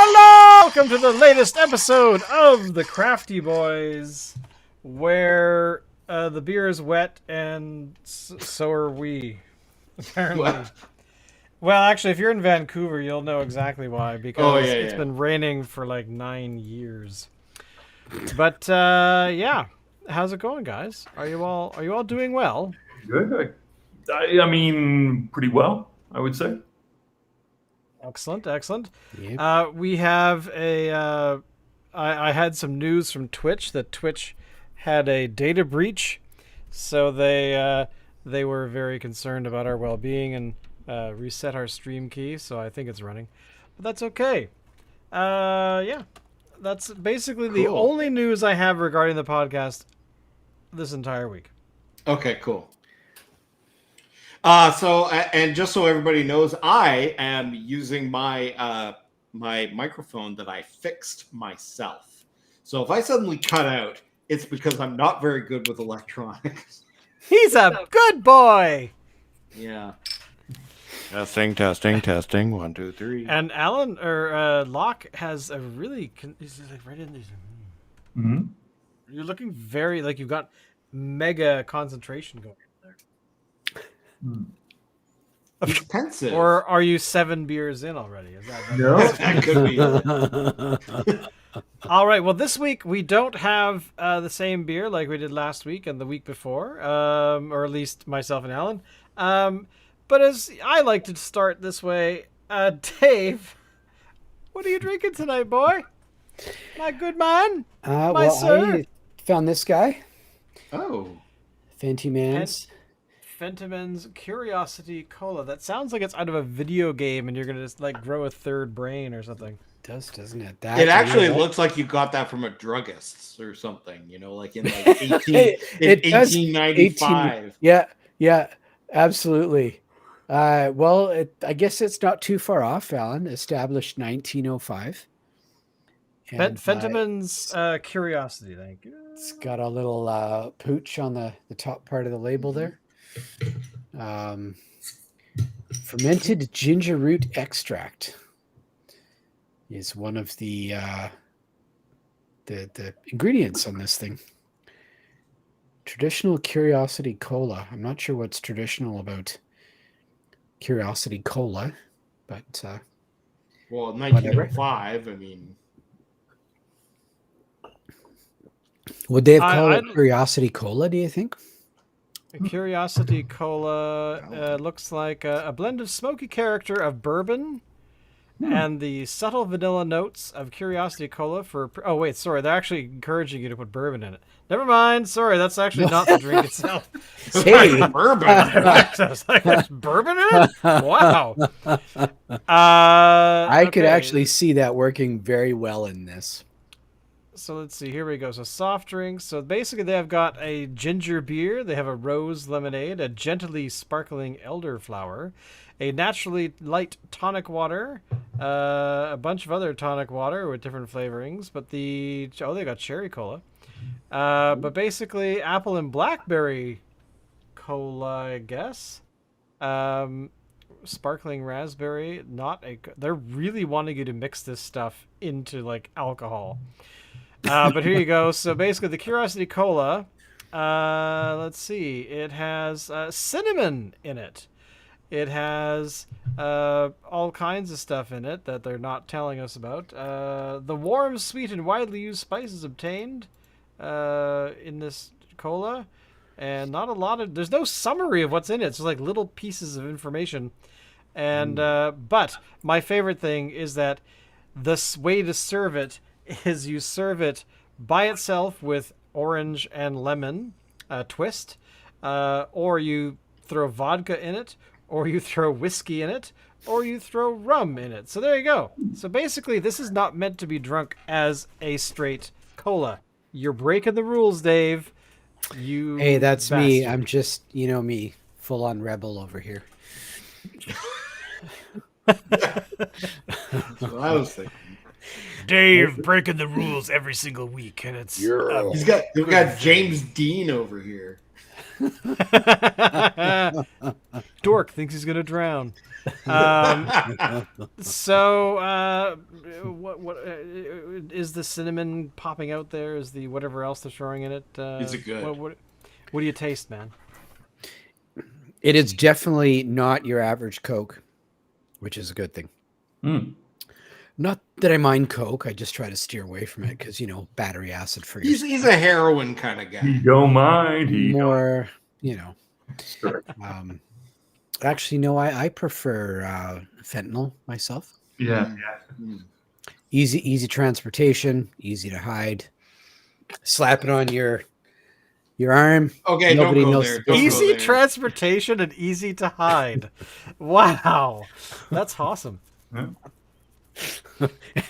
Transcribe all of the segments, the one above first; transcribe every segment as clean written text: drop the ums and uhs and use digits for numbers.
Hello! Welcome to the latest episode of the Crafty Boys, where the beer is wet and so are we, apparently. What? Well, actually, if you're in Vancouver, you'll know exactly why, because it's yeah. been raining for like 9 years. But yeah, how's it going, guys? Are you all doing well? Good. I mean, pretty well, I would say. Excellent, excellent. Yep. We have a. I had some news from Twitch that Twitch had a data breach, so they were very concerned about our well-being and reset our stream key. So I think it's running, but that's okay. Yeah, that's basically the Cool. only news I have regarding the podcast this entire week. Okay, cool. And just so everybody knows, I am using my my microphone that I fixed myself. So if I suddenly cut out, it's because I'm not very good with electronics. He's a good boy. Yeah. Testing. 1, 2, 3. And Alan or Locke has a really he's like right in these. Mm-hmm. You're looking very like you've got mega concentration going there. He's pensive. Or are you 7 beers in already? Is that No. That could be. All right. Well, this week we don't have the same beer like we did last week and the week before, or at least myself and Alan. But as I like to start this way, Dave, what are you drinking tonight, boy? My good man. Sir. I found this guy, Oh. Fentyman's. Phenomenex Curiosity Cola. That sounds like it's out of a video game, and you're gonna just like grow a third brain or something. Does, doesn't it? It actually looks like you got that from a druggist's or something, you know, like in like 1895. Yeah, absolutely. Well, I guess it's not too far off, Alan. Established 1905. And, Phenomenex Curiosity. Thank you. it's got a little pooch on the top part of the label there. Fermented ginger root extract is one of the ingredients on this thing. Traditional Curiosity Cola. I'm not sure what's traditional about Curiosity Cola, but Well, 1905, I mean. would they have called it Curiosity Cola, do you think? Curiosity Cola looks like a blend of smoky character of bourbon and the subtle vanilla notes of Curiosity Cola for... Oh, wait, sorry. They're actually encouraging you to put bourbon in it. Never mind. Sorry, that's actually not the drink itself. Hey, Bourbon. I was like, there's bourbon in it? Wow. I could okay. actually see that working very well in this. So let's see. Here we go. So soft drinks. So basically they have got a ginger beer. They have a rose lemonade, a gently sparkling elderflower, a naturally light tonic water, a bunch of other tonic water with different flavorings. But they got cherry cola. But basically apple and blackberry cola, I guess. Sparkling raspberry. They're really wanting you to mix this stuff into like alcohol. But here you go. So basically, the Curiosity Cola, let's see. It has cinnamon in it. It has all kinds of stuff in it that they're not telling us about. The warm, sweet, and widely used spices obtained in this cola. And not a lot of... There's no summary of what's in it. It's just like little pieces of information. And but my favorite thing is that the way to serve it is you serve it by itself with orange and lemon twist, or you throw vodka in it, or you throw whiskey in it, or you throw rum in it. So there you go. So basically, this is not meant to be drunk as a straight cola. You're breaking the rules, Dave. Hey, that's bastard. Me. I'm just, me, full-on rebel over here. That's what I was thinking. Dave breaking the rules every single week, and it's we've got James Dean over here. Dork thinks he's gonna drown. So, what is the cinnamon popping out there? Is the whatever else they're throwing in it? Is it good? What do you taste, man? It is definitely not your average Coke, which is a good thing. Not that I mind Coke. I just try to steer away from it because, battery acid for you. He's a heroin kind of guy. He don't mind. More, Sure. Actually, no, I prefer fentanyl myself. Yeah. Easy transportation, easy to hide. Slap it on your arm. Okay, Nobody don't go knows there. the Don't go Easy there. transportation and easy to hide. Wow, that's awesome.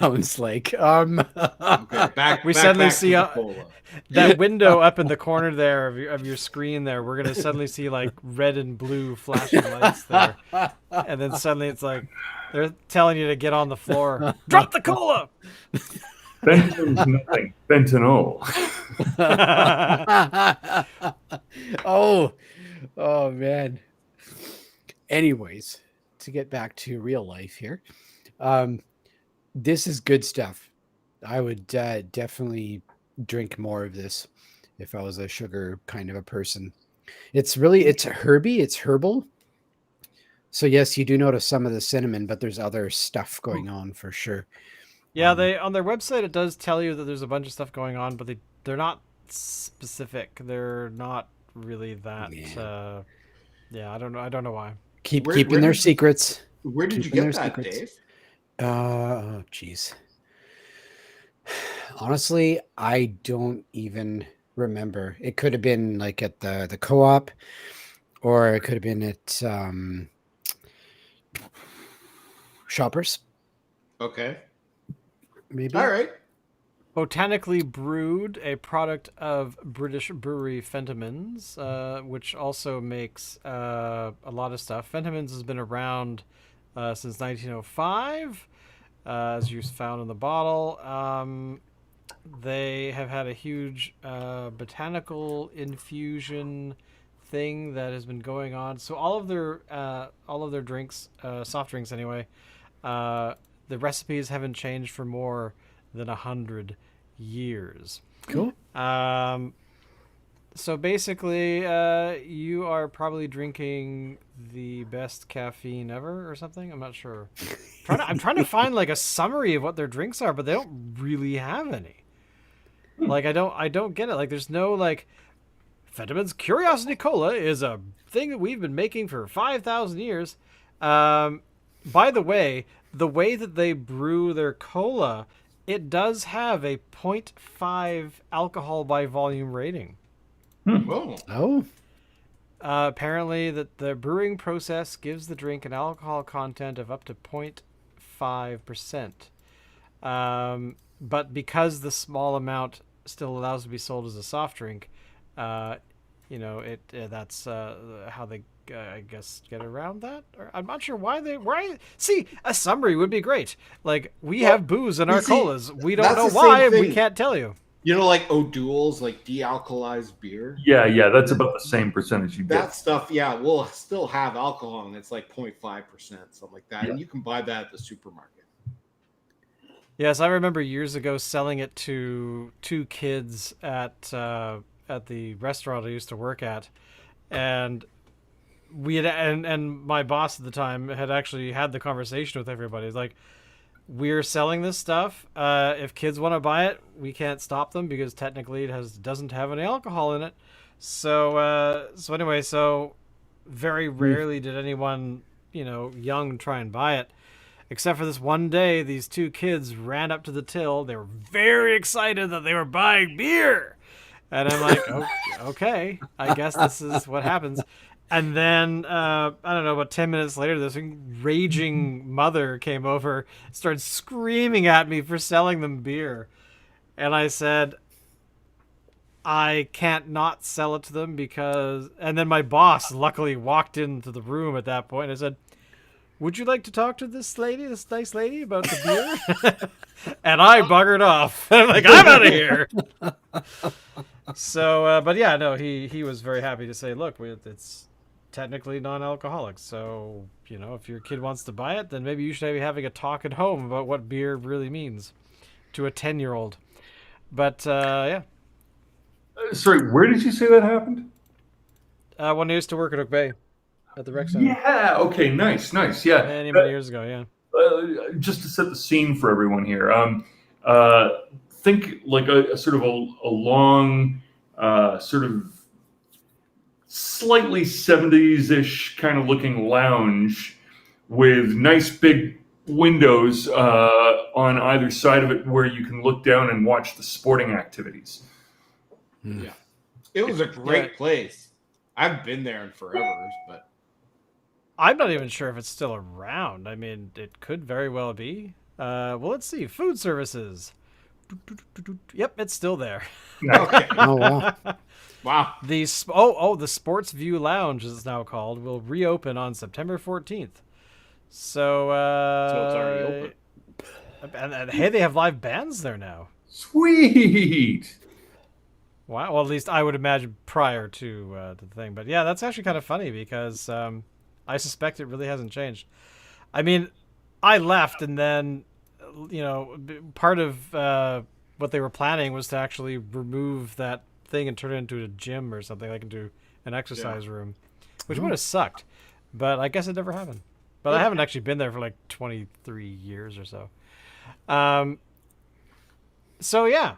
Alan's like, Okay, back. We back, suddenly back see to the cola. that window up in the corner there of your screen there. We're gonna suddenly see like red and blue flashing lights there, and then suddenly it's like they're telling you to get on the floor. Drop the cola. Fenton's nothing. Fentanyl. oh man. Anyways, to get back to real life here, this is good stuff. I would definitely drink more of this if I was a sugar kind of a person. It's herby, it's herbal. So yes, you do notice some of the cinnamon, but there's other stuff going on for sure. Yeah, they on their website it does tell you that there's a bunch of stuff going on, but they're not specific. They're not really that. I don't know. I don't know why. Keeping their secrets. Where did you Keeping get their that, secrets. Dave? Oh, geez. Honestly, I don't even remember. It could have been like at the co-op, or it could have been at Shoppers. Okay. Maybe. All right. Botanically brewed, a product of British brewery Phenomenex, which also makes a lot of stuff. Phenomenex has been around since 1905, as you found in the bottle. They have had a huge botanical infusion thing that has been going on. So all of their drinks, soft drinks anyway, the recipes haven't changed for more than 100 years. Cool. So basically, you are probably drinking the best caffeine ever or something. I'm not sure. I'm trying to find like a summary of what their drinks are, but they don't really have any. Like I don't get it. Like there's no like Phenomenex Curiosity Cola is a thing that we've been making for 5,000 years. By the way that they brew their cola, it does have a 0.5 alcohol by volume rating. Whoa. Oh. Apparently that the brewing process gives the drink an alcohol content of up to 0.5%. But because the small amount still allows to be sold as a soft drink, that's how they I guess get around that. Or, I'm not sure why see a summary would be great. Like we have booze in our colas. We don't know why. We can't tell you. You know, like O'Doul's, like de-alkalized beer. Yeah, that's about the same percentage you get. That stuff, yeah, will still have alcohol, and it's like 0.5%, something like that. Yeah. And you can buy that at the supermarket. Yes, I remember years ago selling it to two kids at the restaurant I used to work at, and we had and my boss at the time had actually had the conversation with everybody. It's like, we're selling this stuff. If kids want to buy it, we can't stop them because technically it doesn't have any alcohol in it. So anyway, very rarely did anyone, young try and buy it. Except for this one day, these two kids ran up to the till. They were very excited that they were buying beer. And I'm like, okay, I guess this is what happens. And then, I don't know, about 10 minutes later, this raging mother came over, started screaming at me for selling them beer. And I said, I can't not sell it to them because... And then my boss luckily walked into the room at that point and I said, would you like to talk to this nice lady about the beer? And I buggered off. I'm like, I'm out of here. So, but yeah, no, he was very happy to say, look, it's technically non-alcoholic. So, if your kid wants to buy it, then maybe you should be having a talk at home about what beer really means to a 10-year-old. But yeah. Sorry, where did you say that happened? When I used to work at Oak Bay at the rec center. Yeah. Okay. Nice. Yeah. Many years ago. Yeah. Just to set the scene for everyone here, think like a sort of a long, sort of slightly 70s-ish kind of looking lounge with nice big windows on either side of it where you can look down and watch the sporting activities. Yeah. It was a great place. I've been there in forever, but I'm not even sure if it's still around. I mean, it could very well be. Well, let's see. Food services. Yep, it's still there. okay. Oh, wow. Wow. The Sports View Lounge, as it's now called, will reopen on September 14th. So it's already open. And hey, they have live bands there now. Sweet. Wow. Well, at least I would imagine prior to the thing. But yeah, that's actually kind of funny because I suspect it really hasn't changed. I mean, I left, and then part of what they were planning was to actually remove that thing and turn it into a gym or something, like into an exercise room, which would have sucked. But I guess it never happened. But I haven't actually been there for like 23 years or so. So yeah.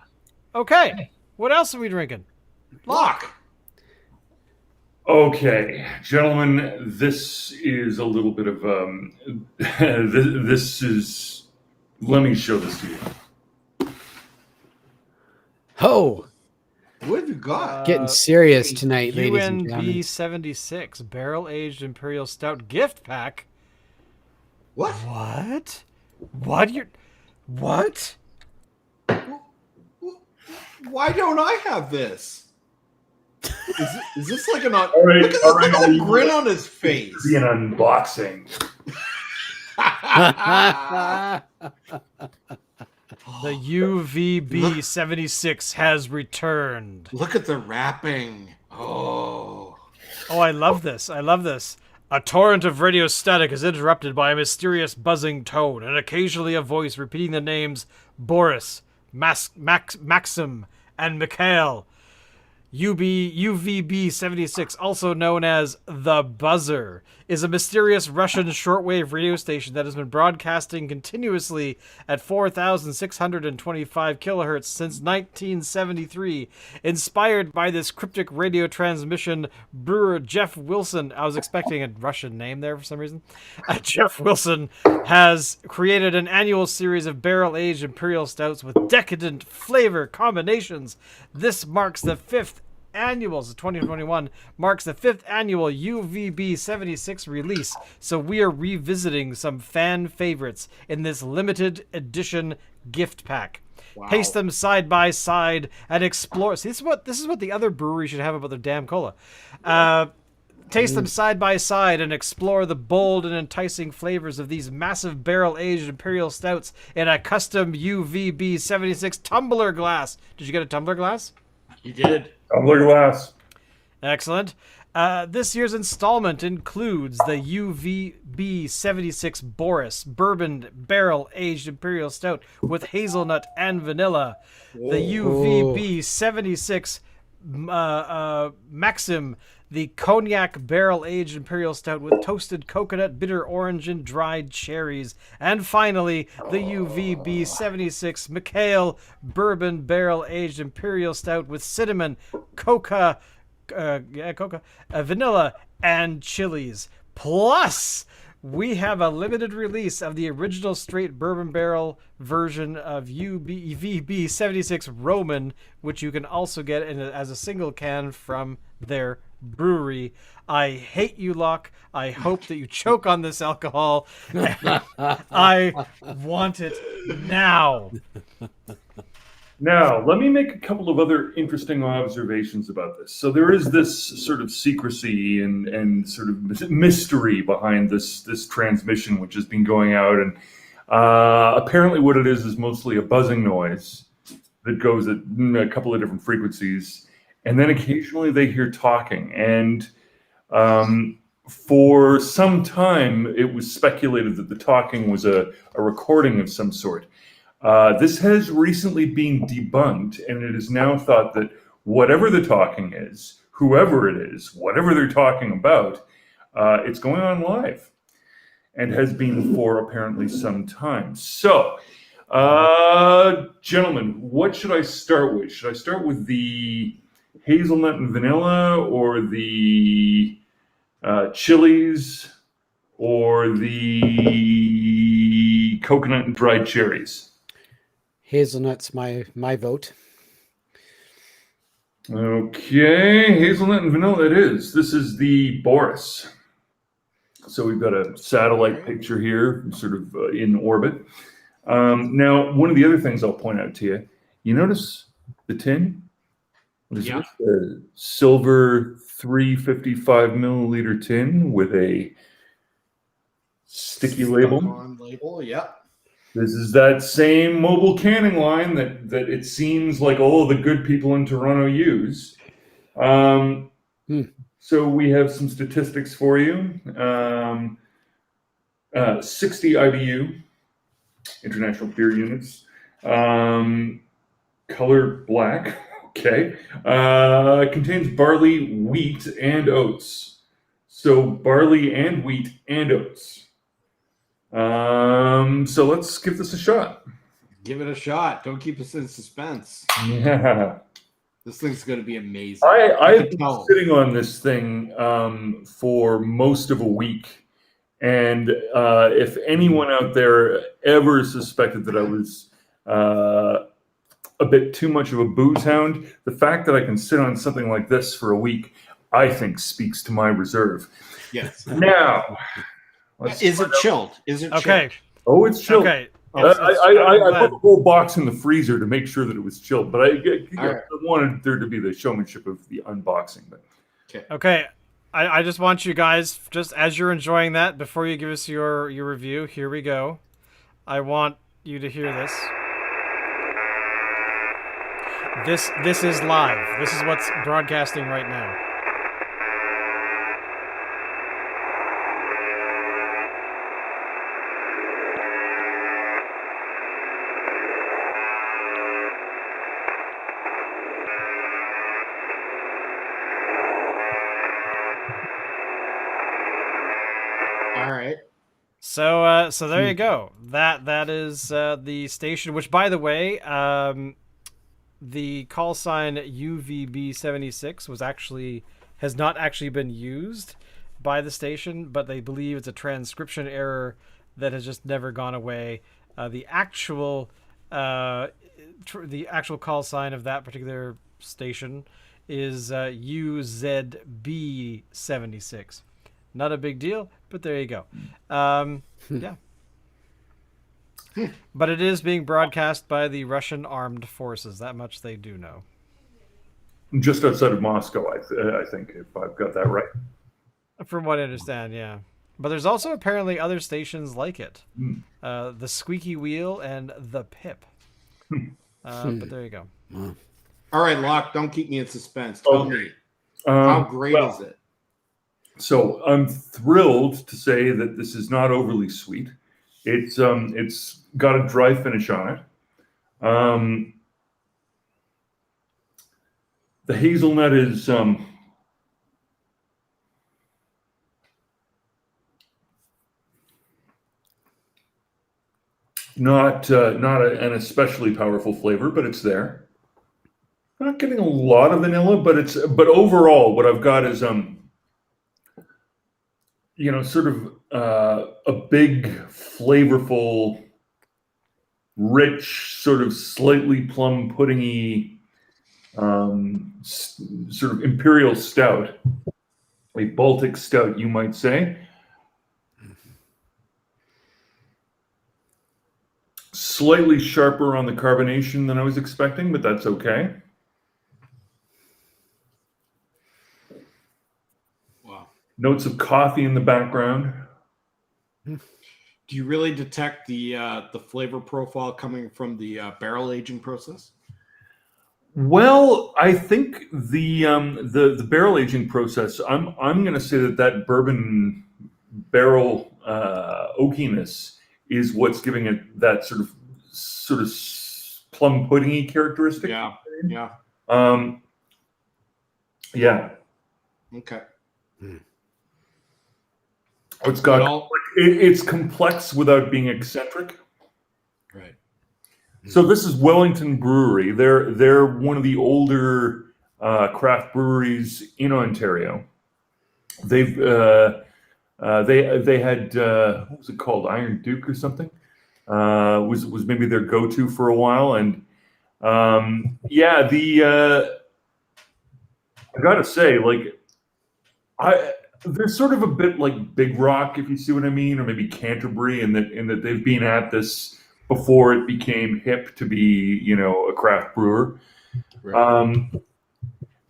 Okay. What else are we drinking? Lock. Okay, gentlemen, this is a little bit of this is. Let me show this to you. Oh, What have you got? getting serious tonight, ladies and UNB gentlemen. 76 Barrel Aged Imperial Stout gift pack. What? What? What? Why don't I have this? Is this like an right, look at the grin on his face? Be an unboxing. The UVB 76 has returned. Look at the wrapping. Oh, I love this. A torrent of radio static is interrupted by a mysterious buzzing tone and occasionally a voice repeating the names Boris, Maxim, and Mikhail. UVB 76, also known as The Buzzer, is a mysterious Russian shortwave radio station that has been broadcasting continuously at 4,625 kilohertz since 1973. Inspired by this cryptic radio transmission, brewer Jeff Wilson, I was expecting a Russian name there for some reason, Jeff Wilson has created an annual series of barrel-aged imperial stouts with decadent flavor combinations. This marks the 2021 marks the 5th annual UVB 76 release, so we are revisiting some fan favorites in this limited edition gift pack. Wow. Taste them side by side and explore. See, this is what the other brewery should have about their damn cola. Taste them side by side and explore the bold and enticing flavors of these massive barrel-aged imperial stouts in a custom UVB 76 tumbler glass. Did you get a tumbler glass? you did. Tumbler glass. Excellent. This year's installment includes the UVB 76 Boris Bourbon Barrel Aged Imperial Stout with hazelnut and vanilla. Whoa. The UVB 76 Maxim, the Cognac Barrel Aged Imperial Stout with toasted coconut, bitter orange, and dried cherries. And finally, the UVB 76 Mikhail Bourbon Barrel Aged Imperial Stout with cinnamon, coca, vanilla, and chilies. Plus, we have a limited release of the original straight bourbon barrel version of UVB 76 Roman, which you can also get as a single can from their brewery. I hate you, Locke. I hope that you choke on this alcohol. I want it now. Now, let me make a couple of other interesting observations about this. So there is this sort of secrecy and sort of mystery behind this transmission, which has been going out. And apparently what it is mostly a buzzing noise that goes at a couple of different frequencies. and then occasionally they hear talking. And for some time, it was speculated that the talking was a recording of some sort. This has recently been debunked, and it is now thought that whatever the talking is, whoever it is, whatever they're talking about, it's going on live, and has been for apparently some time. So, gentlemen, what should I start with? Should I start with the hazelnut and vanilla, or the chilies, or the coconut and dried cherries? Hazelnut's my vote. Okay, hazelnut and vanilla it is. This is the Boris. So we've got a satellite picture here, sort of in orbit. Now, one of the other things I'll point out to you, you notice the tin? What is this? A silver 355 milliliter tin with a sticky label. Label, yep. This is that same mobile canning line that it seems like all the good people in Toronto use. So we have some statistics for you. 60 IBU, International Beer Units. Color black, okay. Contains barley, wheat, and oats. So barley and wheat and oats. So let's give this a shot. Give it a shot. Don't keep us in suspense. Yeah. This thing's going to be amazing. I've been sitting on this thing for most of a week. And if anyone out there ever suspected that I was a bit too much of a booze hound, the fact that I can sit on something like this for a week, I think speaks to my reserve. Yes. Now, is it chilled? Is it Okay. chilled? Oh, it's chilled. Okay. I put the whole box in the freezer to make sure that it was chilled, but I wanted there to be the showmanship of the unboxing. But Okay. I just want you guys, just as you're enjoying that, before you give us your review, here we go. I want you to hear this. This is live. This is what's broadcasting right now. All right. So there you go. That is the station. Which, by the way, the call sign UVB76 has not actually been used by the station, but they believe it's a transcription error that has just never gone away. The actual call sign of that particular station is UZB76. Not a big deal, but there you go. Yeah. But it is being broadcast by the Russian armed forces. That much they do know. just outside of Moscow, I think, if I've got that right. From what I understand, yeah. But there's also apparently other stations like it. The Squeaky Wheel and the Pip. But there you go. All right, Locke, don't keep me in suspense. Tell me, how great is it? So I'm thrilled to say that this is not overly sweet. It's got a dry finish on it. The hazelnut is not an especially powerful flavor, but it's there. Not getting a lot of vanilla, but overall, what I've got is sort of a big, flavorful, rich, sort of slightly plum puddingy, sort of imperial stout, a Baltic stout, you might say. Slightly sharper on the carbonation than I was expecting, but that's okay. Wow. Notes of coffee in the background. Do you really detect the flavor profile coming from the barrel aging process? Well, I think the barrel aging process. I'm going to say that bourbon barrel oakiness is what's giving it that sort of plum puddingy characteristic. Yeah. Yeah. Um, yeah. Okay. It's got Well, it's complex without being eccentric. right. So this is Wellington Brewery. They're one of the older craft breweries in Ontario. They've they had what was it called, Iron Duke or something? Was maybe their go-to for a while, and yeah, I gotta say, like, they're sort of a bit like Big Rock, if you see what I mean, or maybe Canterbury, in that they've been at this before it became hip to be, a craft brewer. Right.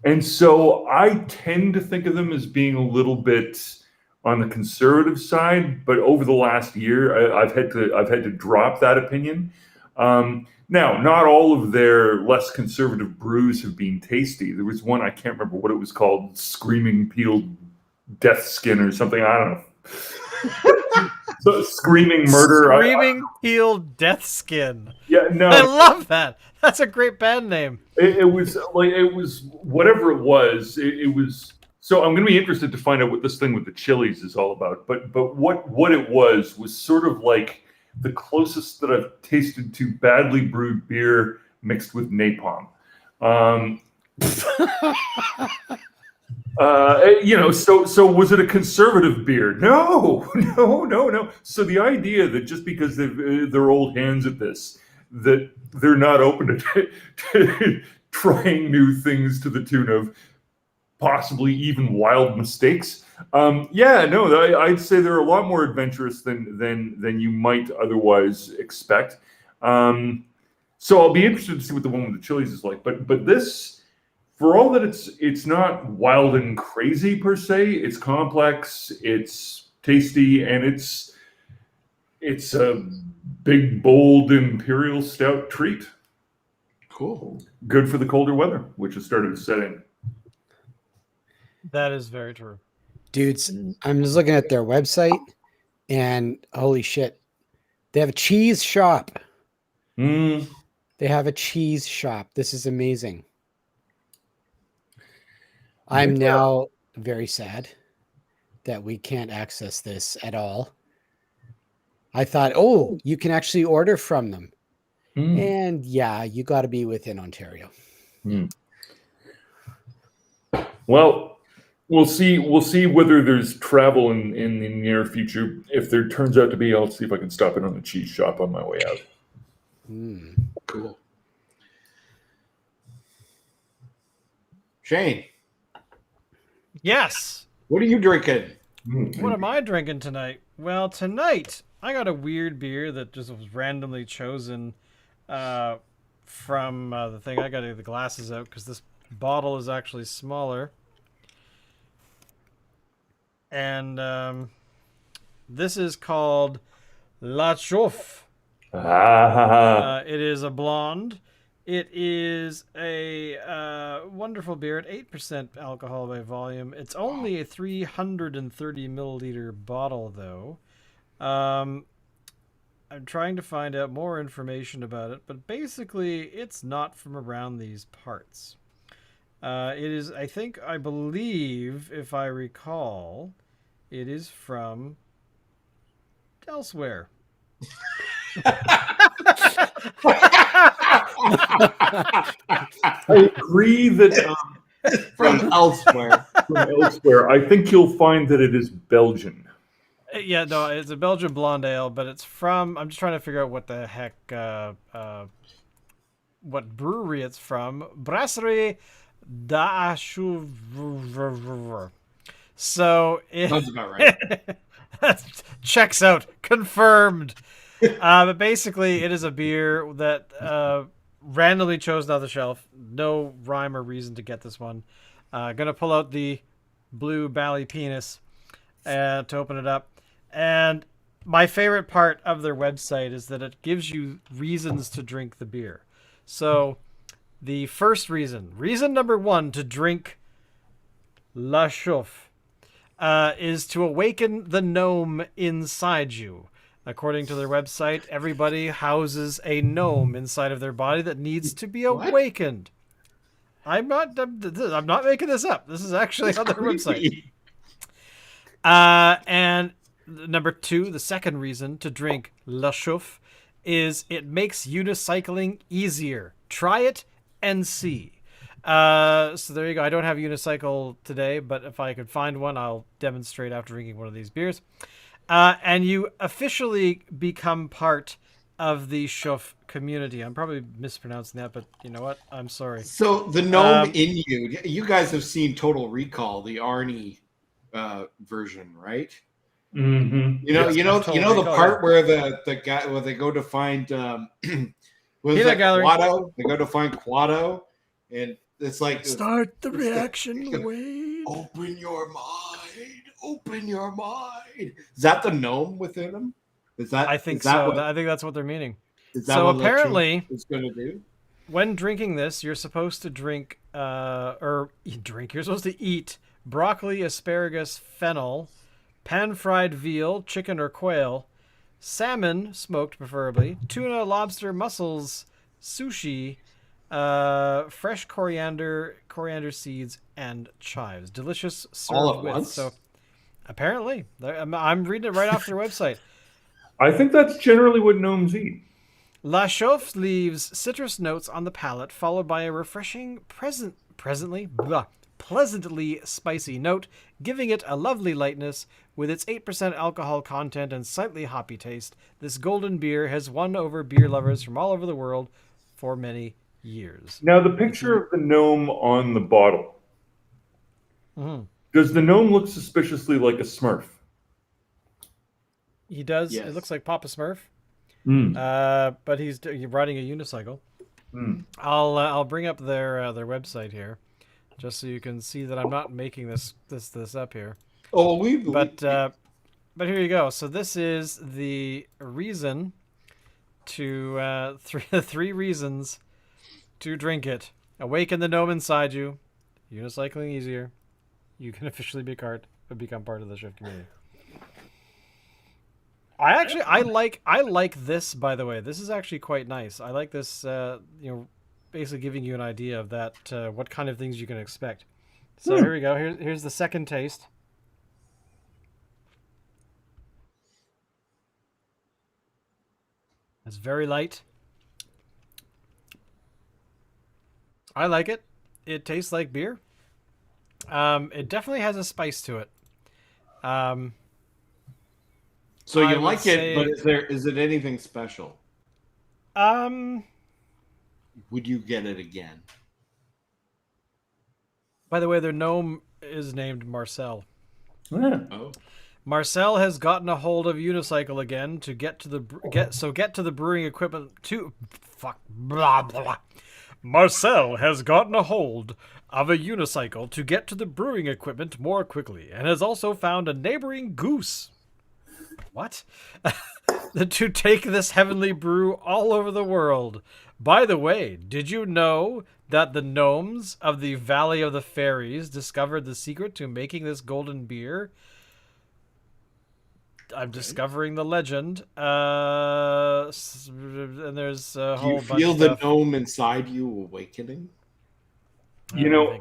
And so I tend to think of them as being a little bit on the conservative side, but over the last year, I've had to drop that opinion. Now, not all of their less conservative brews have been tasty. There was one, I can't remember what it was called, Screaming Peeled Death Skin or something. I don't know. So Screaming Murder. Screaming Peeled Death Skin. Yeah, no. I love that. That's a great band name. It was whatever it was. It was. So I'm going to be interested to find out what this thing with the chilies is all about. But what it was sort of like the closest that I've tasted to badly brewed beer mixed with napalm. So was it a conservative beer? No. So the idea that just because they're old hands at this, that they're not open to trying new things to the tune of possibly even wild mistakes. I'd say they're a lot more adventurous than you might otherwise expect. So I'll be interested to see what the one with the chilies is like. But this, for all that it's not wild and crazy per se, it's complex, it's tasty, and it's a big, bold imperial stout treat. Cool. Good for the colder weather, which has started to set in. That is very true. Dudes, I'm just looking at their website, and holy shit, they have a cheese shop. Mm. They have a cheese shop. This is amazing. I'm now very sad that we can't access this at all. I thought, you can actually order from them. And yeah, you got to be within Ontario. Well, we'll see whether there's travel in the near future. If there turns out to be, I'll see if I can stop in on the cheese shop on my way out. Cool. Shane. Yes. What are you drinking? What am I drinking tonight? Well, tonight I got a weird beer that just was randomly chosen from the thing. I got to get the glasses out because this bottle is actually smaller. And this is called Shuff. It is a blonde. It is a wonderful beer at 8% alcohol by volume. It's only a 330 milliliter bottle, though. I'm trying to find out more information about it, but basically, it's not from around these parts. It is, I believe, if I recall, it is from elsewhere. I agree that From elsewhere. I think you'll find that it is Belgian. Yeah, no, it's a Belgian blonde ale, but it's from. I'm just trying to figure out what the heck, what brewery it's from. Brasserie d'Achouvreur. So it Sounds about right. checks out. Confirmed. But basically, it is a beer that randomly chosen off the shelf. No rhyme or reason to get this one. Gonna pull out the blue bally penis to open it up. And my favorite part of their website is that it gives you reasons to drink the beer. So The first reason number 1 to drink La Shuff is to awaken the gnome inside you. According to their website, everybody houses a gnome inside of their body that needs to be What? awakened. I'm not making this up. This is actually on their website. Creepy. And number 2, the second reason to drink La Chouffe is it makes unicycling easier. Try it and see. So there you go. I don't have unicycle today, but if I could find one, I'll demonstrate after drinking one of these beers. And you officially become part of the Shuff community. I'm probably mispronouncing that, but you know what? I'm sorry. So the gnome in you guys have seen Total Recall, the Arnie version, right? Mm-hmm. You know the part where the guy where they go to find was that Quado? They go to find Quado, and it's like Start the reaction, Wade. Open your mind. Open your mind. Is that the gnome within him? Is that? I think is that so. what- I think that's what they're meaning. is that So what apparently, it's going to do? when drinking this, you're supposed to drink, you're supposed to eat broccoli, asparagus, fennel, pan-fried veal, chicken or quail, salmon, smoked preferably, tuna, lobster, mussels, sushi, fresh coriander seeds, and chives. Delicious served All at with. once? So apparently, I'm reading it right off their website. I think that's generally what gnomes eat. La Chauffe leaves citrus notes on the palate, followed by a refreshing, pleasantly spicy note, giving it a lovely lightness. With its 8% alcohol content and slightly hoppy taste, this golden beer has won over beer lovers from all over the world for many years. Now, the picture of the gnome on the bottle. Mm-hmm. Does the gnome look suspiciously like a Smurf? He does. Yes. It looks like Papa Smurf, Mm. but he's riding a unicycle. Mm. I'll bring up their website here, just so you can see that I'm not making this up here. Oh, But here you go. So this is the reason to three reasons to drink it. Awaken the gnome inside you. Unicycling easier. You can officially become part of the Shuff community. I like this, by the way. This is actually quite nice. I like this. Basically giving you an idea of that what kind of things you can expect. So here we go. Here's the second taste. It's very light. I like it. It tastes like beer. It definitely has a spice to it. so I you would like say- it, but is it anything special? Would you get it again? By the way, their gnome is named Marcel. Yeah. Oh, Marcel has gotten a hold of unicycle again to get to the brewing equipment to blah blah. Marcel has gotten a hold of a unicycle to get to the brewing equipment more quickly, and has also found a neighboring goose. What? To take this heavenly brew all over the world. By the way, did you know that the gnomes of the Valley of the Fairies discovered the secret to making this golden beer? I'm discovering the legend. And there's a do whole you bunch feel of the stuff. gnome inside you awakening? You know,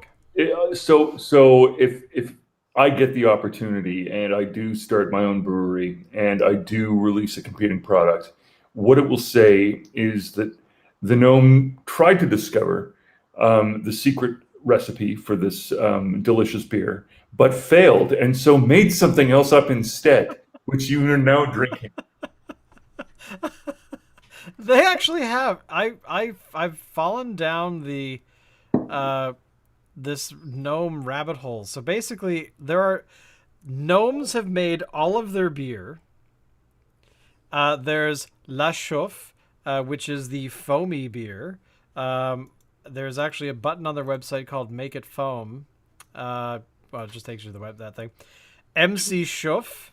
so if I get the opportunity and I do start my own brewery and I do release a competing product, what it will say is that the gnome tried to discover the secret recipe for this delicious beer, but failed, and so made something else up instead, which you are now drinking. They actually have. I've fallen down the this gnome rabbit hole. So basically, gnomes have made all of their beer. There's La Chauffe, which is the foamy beer. There's actually a button on their website called Make It Foam. Well, it just takes you to that thing. MC Shuff,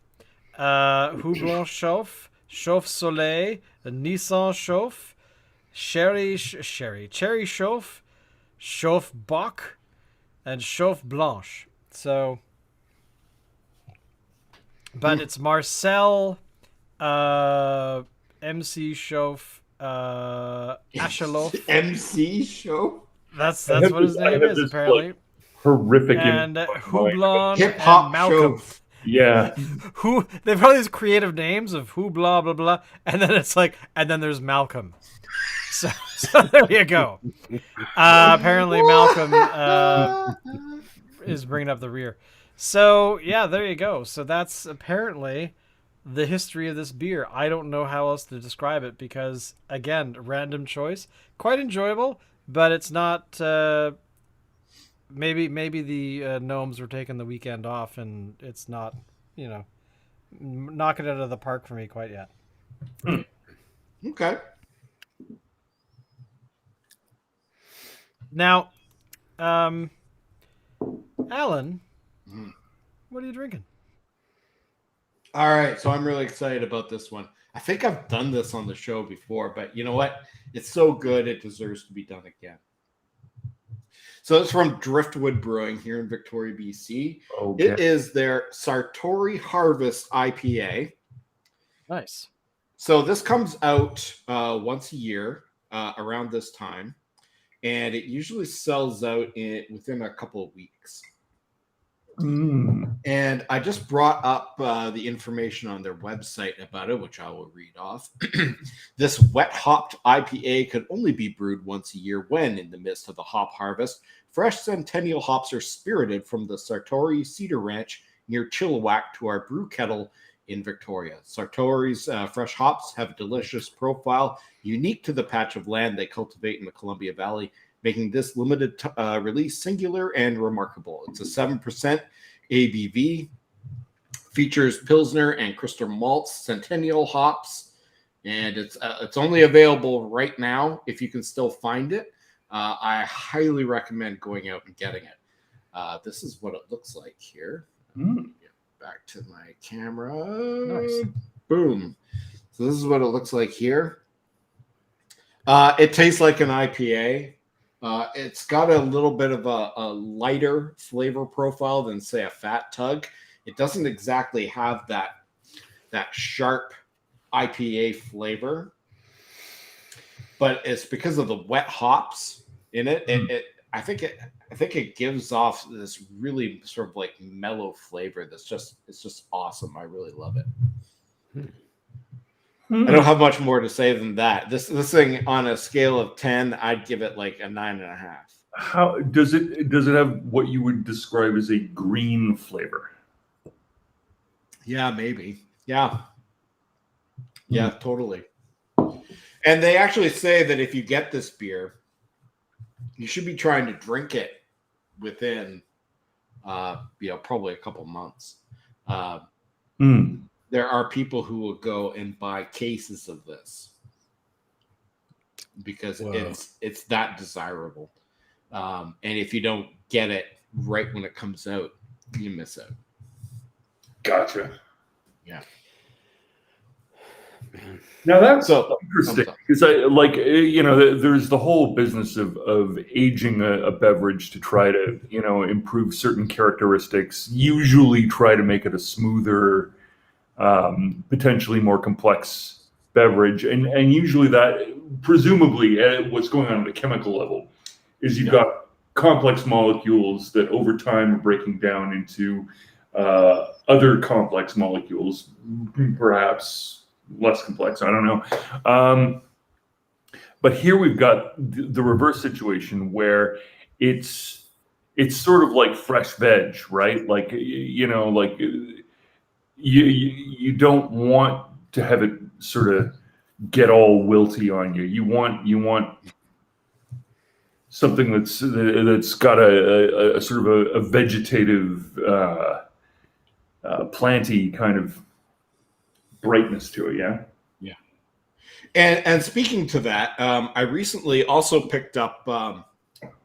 Houblon Chauffe, Chauffe Soleil, Nissan Chauffe, Cherry Chauffe, Chauffe Bock, and Chauffe Blanche. So, but it's Marcel, MC Chauffe, Acheloff. MC show. That's what his name is apparently. Horrific. And Houblon Hip and hop Malcolm. show. Yeah. Who they've got these creative names of who blah blah blah, and then it's like, and then there's Malcolm. So there you go. Apparently Malcolm is bringing up the rear. So yeah, there you go. So that's apparently the history of this beer. I don't know how else to describe it because again, random choice, quite enjoyable, but it's not. Maybe the gnomes were taking the weekend off and it's not, knocking it out of the park for me quite yet. Okay. Now, Alan, what are you drinking? All right, so I'm really excited about this one. I think I've done this on the show before, but you know what? It's so good, it deserves to be done again. So it's from Driftwood Brewing here in Victoria, BC. Okay. It is their Sartori Harvest IPA. Nice. So this comes out once a year around this time, and it usually sells out within a couple of weeks. And I just brought up the information on their website about it, which I will read off. This wet hopped IPA could only be brewed once a year when, in the midst of the hop harvest, fresh Centennial hops are spirited from the Sartori Cedar Ranch near Chilliwack to our brew kettle in Victoria. Sartori's fresh hops have a delicious profile unique to the patch of land they cultivate in the Columbia Valley, making this limited release singular and remarkable. It's a 7% ABV, features Pilsner and Crystal malts, Centennial hops, and it's only available right now if you can still find it. I highly recommend going out and getting it. This is what it looks like here. Get back to my camera. Nice. Boom. So this is what it looks like here. It tastes like an IPA. It's got a little bit of a lighter flavor profile than, say, a Fat Tug. It doesn't exactly have that sharp IPA flavor, but it's because of the wet hops in it. I think it gives off this really sort of like mellow flavor. It's just awesome. I really love it. I don't have much more to say than that. This thing on a scale of 10, I'd give it like a 9.5. How does it have what you would describe as a green flavor? Yeah, maybe. Yeah, totally. And they actually say that if you get this beer, you should be trying to drink it within, probably a couple months. There are people who will go and buy cases of this because it's that desirable. And if you don't get it right when it comes out, you miss out. Gotcha. Yeah. Now that's So interesting because there's the whole business of aging a beverage to try to improve certain characteristics. Usually, try to make it a smoother, potentially more complex beverage, and usually that presumably what's going on at a chemical level is you've got complex molecules that over time are breaking down into other complex molecules, perhaps less complex. I don't know. But here we've got the reverse situation where it's sort of like fresh veg, right? Like, you don't want to have it sort of get all wilty on you. You want something that's got a sort of a vegetative, planty kind of brightness to it. Yeah. And speaking to that, I recently also picked up some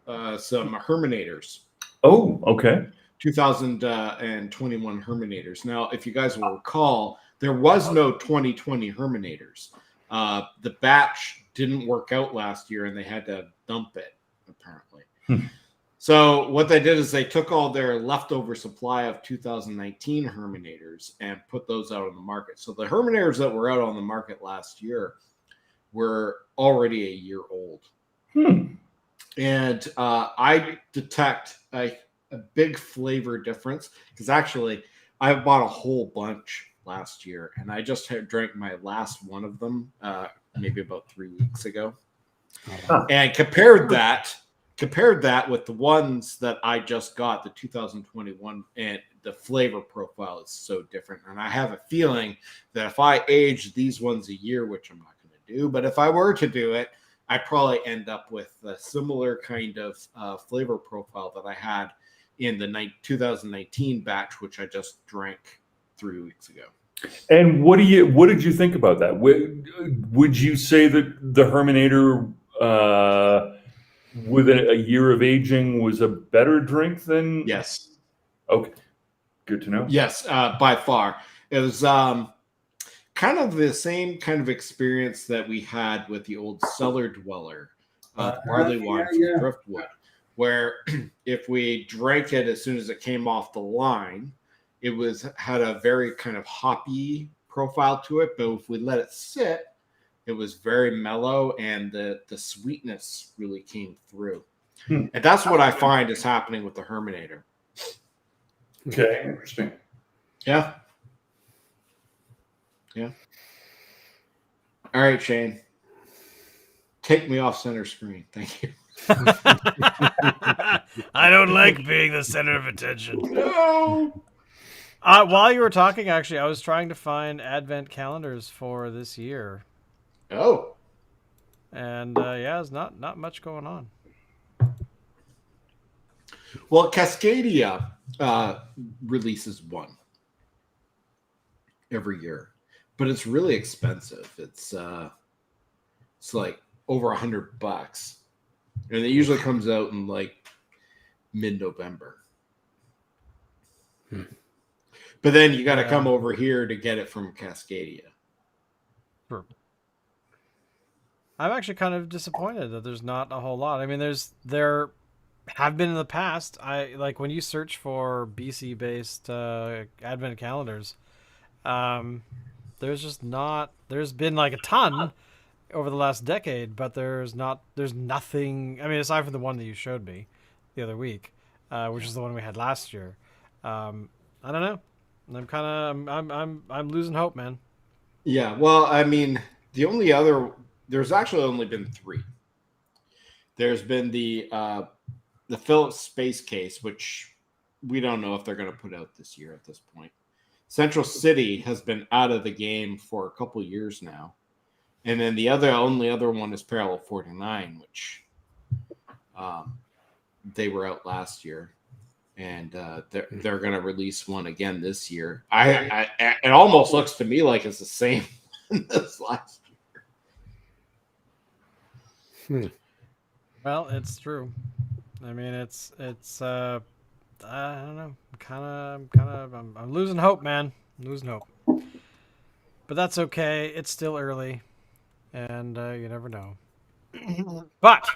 Herminators. Oh, okay. 2021 Herminators. Now, if you guys will recall, there was no 2020 Herminators. The batch didn't work out last year, and they had to dump it. apparently. Hmm. So what they did is they took all their leftover supply of 2019 Herminators and put those out on the market. So the Herminators that were out on the market last year were already a year old. And I detect a big flavor difference because actually I bought a whole bunch last year and I just drank my last one of them maybe about 3 weeks ago. And compared that with the ones that I just got, the 2021, and the flavor profile is so different. And I have a feeling that if I age these ones a year, which I'm not going to do, but if I were to do it, I probably end up with a similar kind of flavor profile that I had in the 2019 batch, which I just drank 3 weeks ago. And what did you think about that? Would you say that the Herminator, with a year of aging, was a better drink than? Yes. Okay, good to know. Yes, by far. It was kind of the same kind of experience that we had with the old Cellar Dweller barley wine from Driftwood, where if we drank it as soon as it came off the line, it had a very kind of hoppy profile to it, but if we let it sit, it was very mellow and the sweetness really came through. And that's what I find is happening with the Herminator. Okay, interesting. Yeah. Yeah. All right, Shane. Take me off center screen. Thank you. I don't like being the center of attention. No. While you were talking, actually, I was trying to find advent calendars for this year. Oh. And yeah, there's not much going on. Well, Cascadia releases one every year, but it's really expensive. It's like over $100, and it usually comes out in like mid-November. But then you got to come over here to get it from Cascadia. Sure. I'm actually kind of disappointed that there's not a whole lot. I mean, there have been in the past. I like when you search for BC based advent calendars. There's just not. There's been like a ton over the last decade, but there's nothing. I mean, aside from the one that you showed me the other week, which is the one we had last year. I don't know. I'm losing hope, man. Yeah, well, I mean, there's actually only been 3. There's been the Philips Space Case, which we don't know if they're going to put out this year at this point. Central City has been out of the game for a couple of years now. And then the only other one is Parallel 49, which they were out last year. And they're going to release one again this year. It almost looks to me like it's the same this last year. Well, it's true. I mean, it's I don't know. I'm losing hope, man. I'm losing hope. But that's okay. It's still early, and you never know. But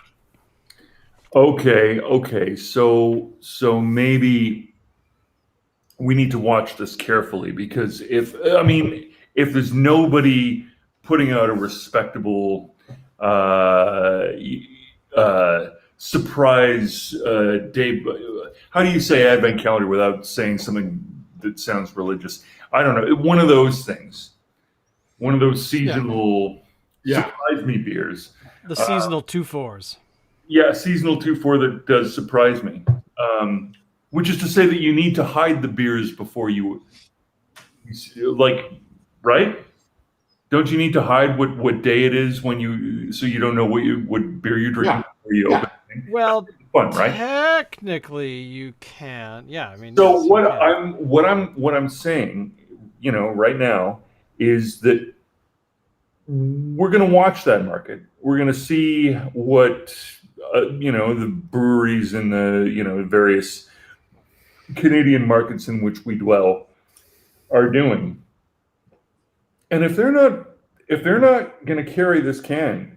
Okay. So maybe we need to watch this carefully because if there's nobody putting out a respectable surprise day, how do you say advent calendar without saying something that sounds religious? I don't know. One of those things, one of those seasonal surprise me beers. the seasonal 2-4s. Yeah, seasonal 2-4 that does surprise me. Which is to say that you need to hide the beers before you right? Don't you need to hide what day it is so you don't know what beer you're drinking before you open it? Well, Fun, right? Technically, you can. Yeah, I mean. So yes, what I'm saying, right now is that we're going to watch that market. We're going to see what the breweries and the various Canadian markets in which we dwell are doing. And if they're not going to carry this can,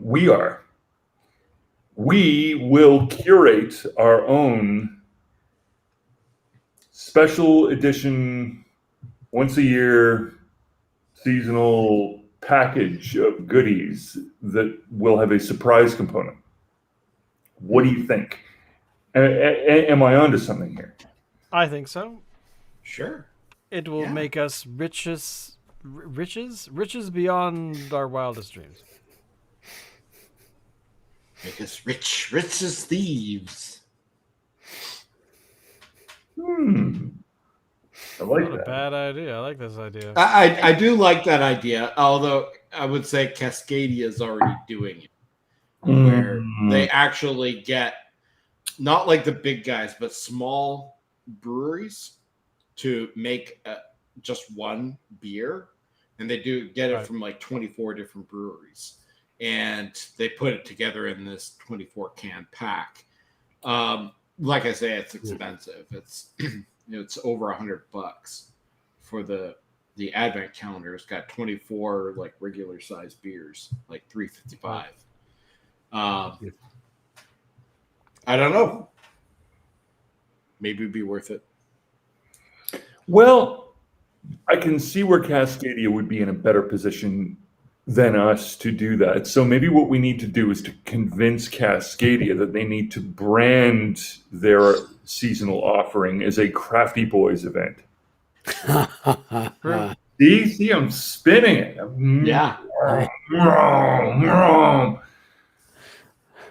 we are. we will curate our own special edition, once a year, seasonal package of goodies that will have a surprise component. What do you think? Am I onto something here? I think so. Sure. It will Yeah. make us riches beyond our wildest dreams. Make us rich as thieves. I like Not a that. bad idea. I like this idea. I do like that idea, although I would say Cascadia is already doing it, where they actually get not like the big guys, but small breweries to make just one beer, and they do get it Right. from like 24 different breweries, and they put it together in this 24 can pack. Like I say, it's expensive. It's it's over $100 for the advent calendar. It's got 24 like regular size beers, like $3.55. I don't know. Maybe it'd be worth it. Well, I can see where Cascadia would be in a better position than us to do that. So maybe what we need to do is to convince Cascadia that they need to brand their seasonal offering as a Crafty Boys event. See, I'm spinning it. Yeah.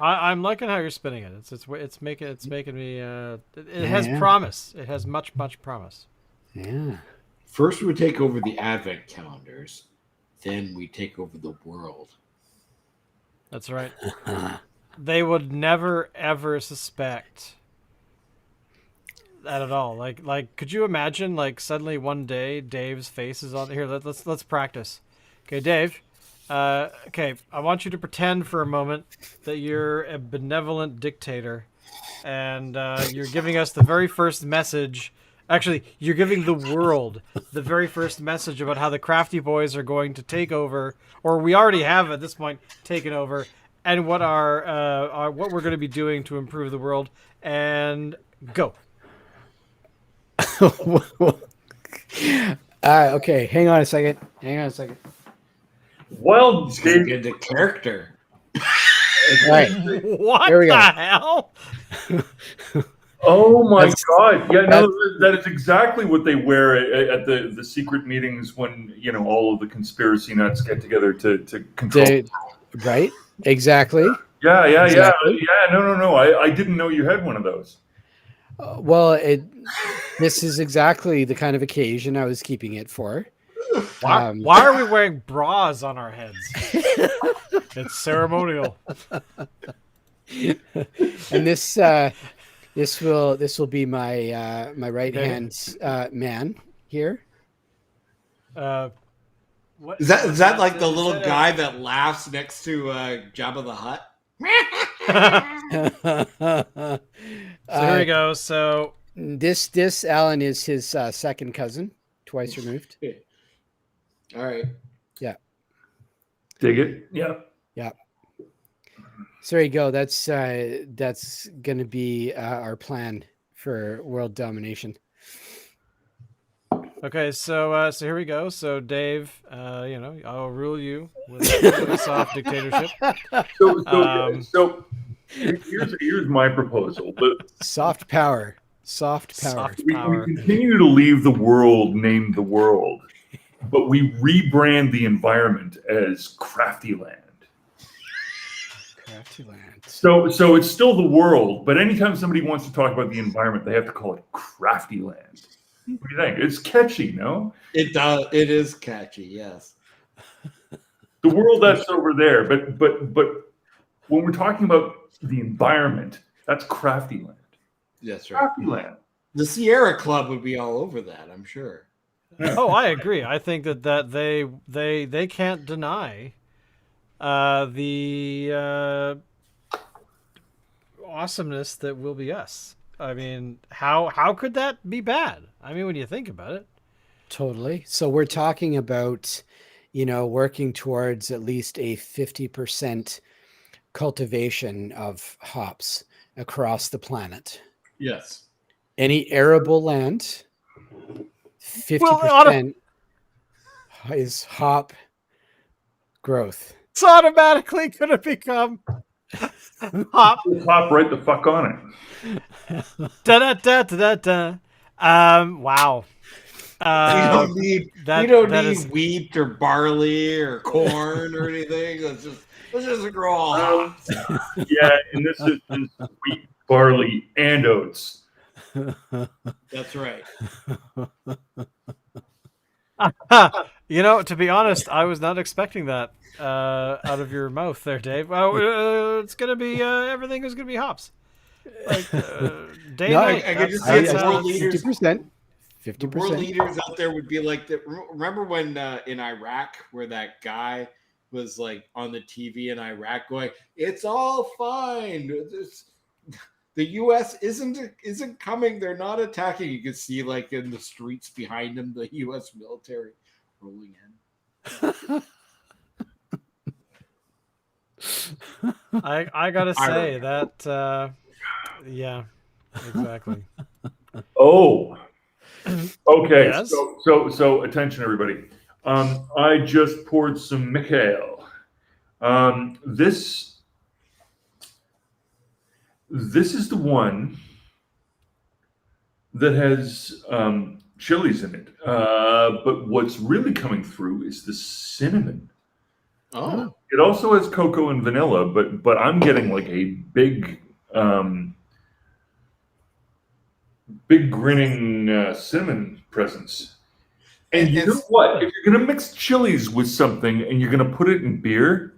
I'm liking how you're spinning it. It's making me. It has promise. It has much promise. Yeah. First, we take over the advent calendars. Then we take over the world. That's right. They would never ever suspect that at all. Like, could you imagine? Like, suddenly one day, Dave's face is on here. Let's practice. Okay, Dave. Okay, I want you to pretend for a moment that you're a benevolent dictator, and you're giving us the very first message. Actually, you're giving the world the very first message about how the Crafty Boys are going to take over, or we already have at this point taken over, and what what we're going to be doing to improve the world. And go. Okay, hang on a second. Well, Get Dave, into character. All right. What Here we go. the hell? oh my That's- God! Yeah, no, that is exactly what they wear at the secret meetings when all of the conspiracy nuts get together to control. Right? Exactly. Yeah. Exactly. No. I didn't know you had one of those. Well, this is exactly the kind of occasion I was keeping it for. Why are we wearing bras on our heads? It's ceremonial. And this will be my my right hand man here. What Is that like the little guy that laughs next to Jabba the Hutt? So here we go. So This Alan is his second cousin, twice removed. All right. Dig it? Yeah. So there you go. That's going to be our plan for world domination. okay, so here we go. So Dave, I'll rule you with a soft dictatorship. So here's my proposal. Soft power. We continue to leave the world named the world, but we rebrand the environment as Crafty Land. Crafty land. So it's still the world, but anytime somebody wants to talk about the environment, they have to call it Crafty Land. What do you think? It's catchy, no? It does. It is catchy. Yes. The world that's over there, but when we're talking about the environment, that's Crafty Land. That's right. Crafty Land. The Sierra Club would be all over that, I'm sure. Oh, I agree. I think that they can't deny the awesomeness that will be us. I mean, how could that be bad? I mean, when you think about it. Totally. So we're talking about, working towards at least a 50% cultivation of hops across the planet. Yes. Any arable land, Well, 50% is hop growth. it's automatically going to become hop. Hop right the fuck on Da da da da da. Wow. We don't need that is wheat or barley or corn or anything. Let's just grow all hops. Yeah, and this is wheat, barley, and oats. That's right. To be honest, I was not expecting that out of your mouth there, Dave. It's gonna be everything is gonna be hops. Like day No, and night. I could just That's see how the world it's- leaders. 50%. The world 50%. leaders out there would be like that. Remember when in Iraq, where that guy was like on the TV in Iraq going, "It's all fine. The U.S. isn't coming. They're not attacking." You could see like in the streets behind him, the U.S. military rolling in. I gotta say that. Yeah, exactly. Oh, okay. Yes? So attention, everybody. I just poured some Mikhail. This is the one that has chilies in it. But what's really coming through is the cinnamon. Oh, It also has cocoa and vanilla, but I'm getting like a big grinning cinnamon presence. And you know what? If you're gonna mix chilies with something and you're gonna put it in beer,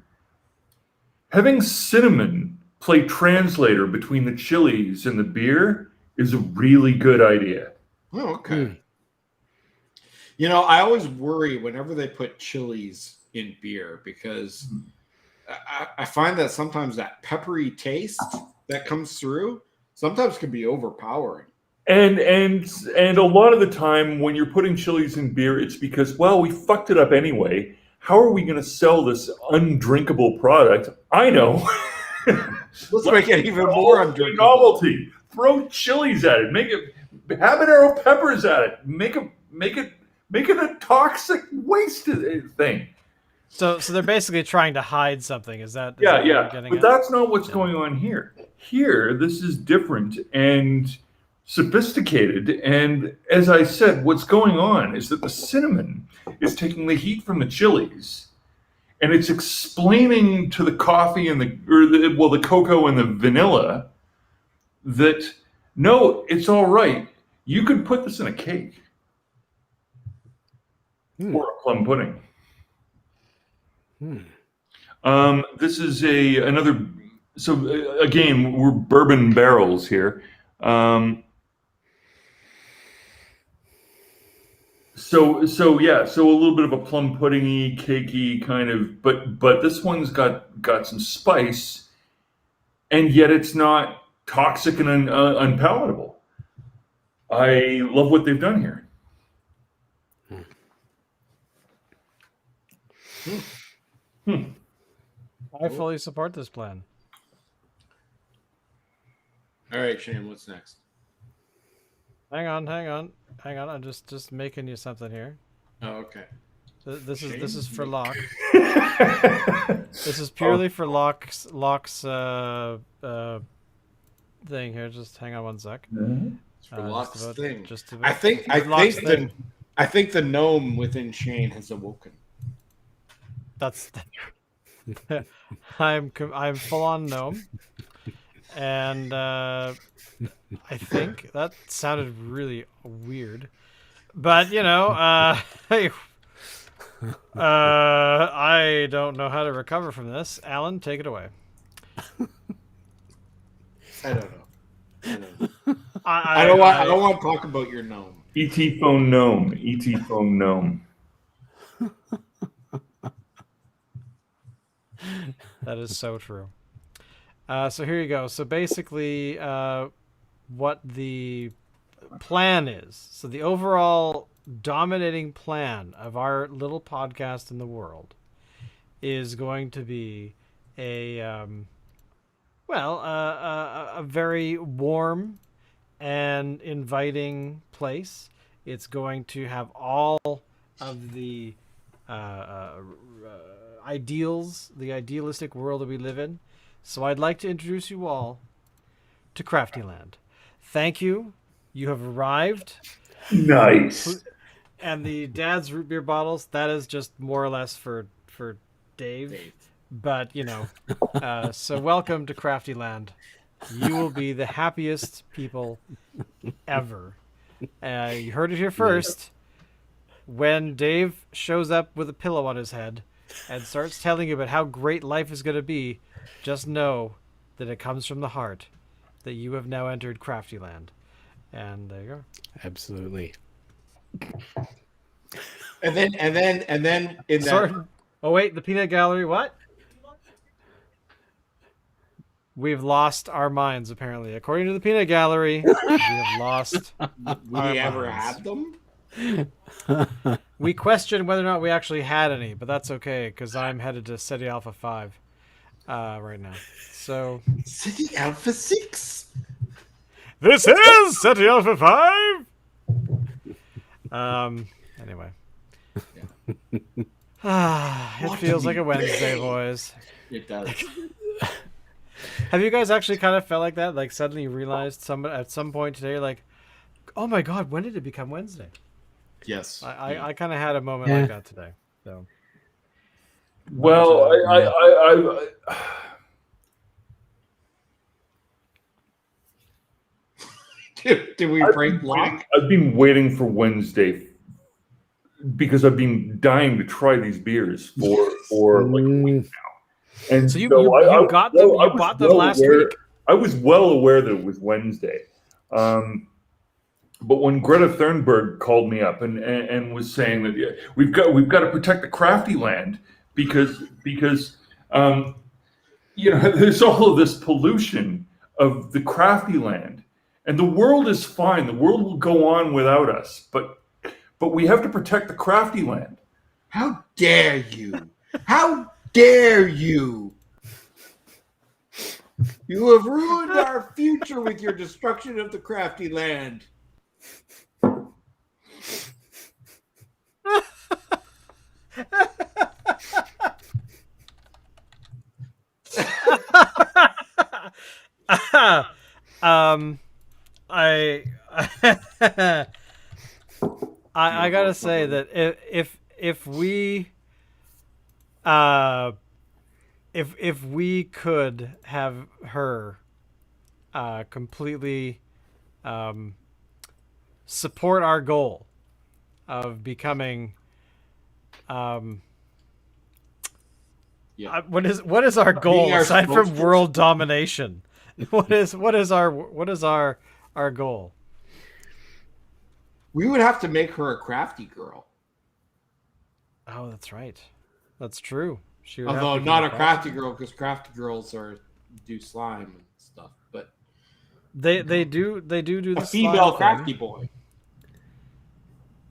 having cinnamon play translator between the chilies and the beer is a really good idea. Oh, okay. I always worry whenever they put chilies in beer because I find that sometimes that peppery taste that comes through sometimes can be overpowering. And a lot of the time when you're putting chilies in beer, it's because, well, we fucked it up anyway. How are we going to sell this undrinkable product? I know. Let's make it even more undrinkable. Novelty. Throw chilies at it. Make it habanero peppers at it. Make it a toxic waste thing. So they're basically trying to hide something. Is that? Yeah. What you're getting But at? that's not what's going on here. Here, this is different and sophisticated. And as I said, what's going on is that the cinnamon is taking the heat from the chilies, and it's explaining to the coffee and the cocoa and the vanilla that no, it's all right. You could put this in a cake or a plum pudding. This is another. So again, we're bourbon barrels here. So a little bit of a plum puddingy, cakey kind of, but this one's got some spice, and yet it's not toxic and unpalatable. I love what they've done here. I fully support this plan. All right, Shane, what's next? Hang on. I'm just making you something here. Oh, okay. So this is for Shane? Locke. This is purely for Locke's thing here. Just hang on one sec. It's for Locke's thing. Just I think the gnome within Shane has awoken. That's I'm full on gnome, and I think that sounded really weird, but hey, I don't know how to recover from this. Alan, take it away. I don't know. I don't want to talk about your gnome. ET phone gnome. ET phone gnome. That is so true. So here you go. So basically, what the plan is. So the overall dominating plan of our little podcast in the world is going to be a Well, a very warm and inviting place. It's going to have all of the ideals, the idealistic world that we live in. So I'd like to introduce you all to Crafty Land. Thank you. You have arrived. Nice. And the dad's root beer bottles, that is just more or less for Dave. But, so welcome to Crafty Land. You will be the happiest people ever. You heard it here first. When Dave shows up with a pillow on his head and starts telling you about how great life is going to be, just know that it comes from the heart, that you have now entered Crafty Land. And there you go. Absolutely. And then in that. Oh wait, the peanut gallery. What? We've lost our minds. Apparently, according to the peanut gallery, we have lost. We ever have them? We question whether or not we actually had any, but that's okay because I'm headed to City Alpha 5 right now. So City Alpha 6. This is City Alpha 5. Anyway. It feels like a Wednesday, boys. It does. Have you guys actually kind of felt like that? Like suddenly you realized at some point today, like, oh my God, when did it become Wednesday? Yes. I kind of had a moment like that today. So. Well, I Did we break lock? I've been waiting for Wednesday because I've been dying to try these beers for like a week now. And so you got them. You bought them last week. I was well aware that it was Wednesday, but when Greta Thunberg called me up and was saying that we've got to protect the Crafty Land because there's all of this pollution of the Crafty Land, and the world is fine. The world will go on without us, but we have to protect the Crafty Land. How dare you? How dare you? You have ruined our future with your destruction of the Crafty Land. I gotta say that if we could have her completely support our goal of becoming what is our goal aside from world domination? What is our goal? We would have to make her a crafty girl. Oh, that's right. That's true. She would Although have to not be a crafty girl, because crafty girls do slime and stuff. But they do the a female slime crafty thing. boy.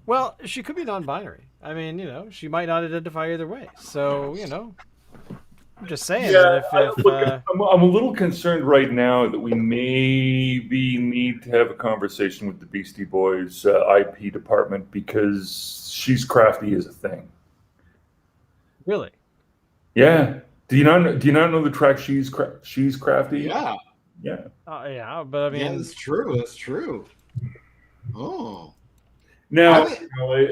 Well, she could be non-binary. I mean, she might not identify either way. So, I'm just saying that if I'm a little concerned right now that we maybe need to have a conversation with the Beastie Boys IP department because She's Crafty is a thing. Really? Yeah. Do you not know the track She's Crafty? Yeah. Yeah. Yeah, but I mean, yeah, that's true. That's true. Oh. Now,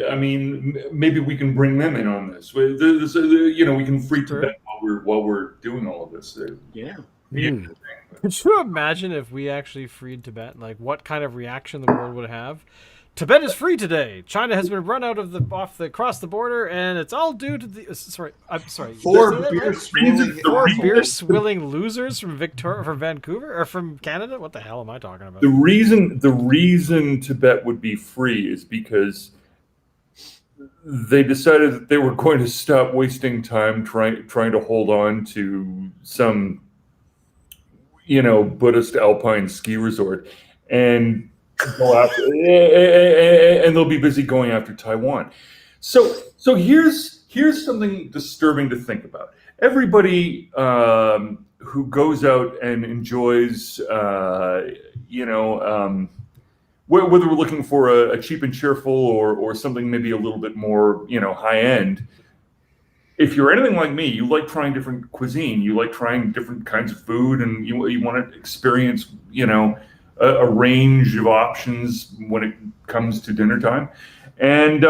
I mean, maybe we can bring them in on this. We can free Tibet while we're doing all of this. Yeah. Could you imagine if we actually freed Tibet? Like, what kind of reaction the world would have? Tibet is free today. China has been run out of across the border, and it's all due to the. I'm sorry. Four beer swilling losers from Vancouver, or from Canada. What the hell am I talking about? The reason Tibet would be free is because they decided that they were going to stop wasting time trying to hold on to some, Buddhist alpine ski resort, and go after, and they'll be busy going after Taiwan. So here's something disturbing to think about. Everybody who goes out and enjoys, whether we're looking for a cheap and cheerful or something maybe a little bit more, high end. If you're anything like me, you like trying different cuisine, you like trying different kinds of food, and you want to experience, a range of options when it comes to dinner time. And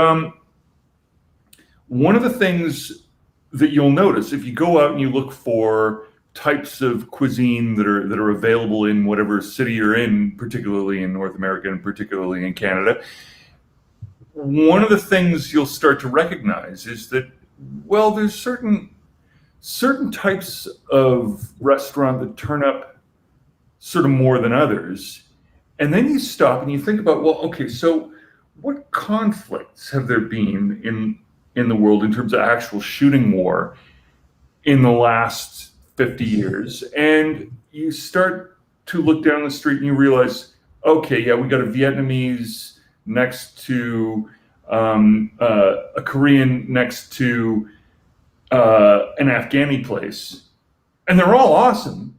one of the things that you'll notice if you go out and you look for types of cuisine that are available in whatever city you're in, particularly in North America and particularly in Canada, one of the things you'll start to recognize is that, well, there's certain types of restaurant that turn up sort of more than others. And then you stop and you think about, well, okay, so what conflicts have there been in the world in terms of actual shooting war in the last 50 years? And you start to look down the street and you realize, okay, yeah, we got a Vietnamese next to a Korean next to an Afghani place. And they're all awesome.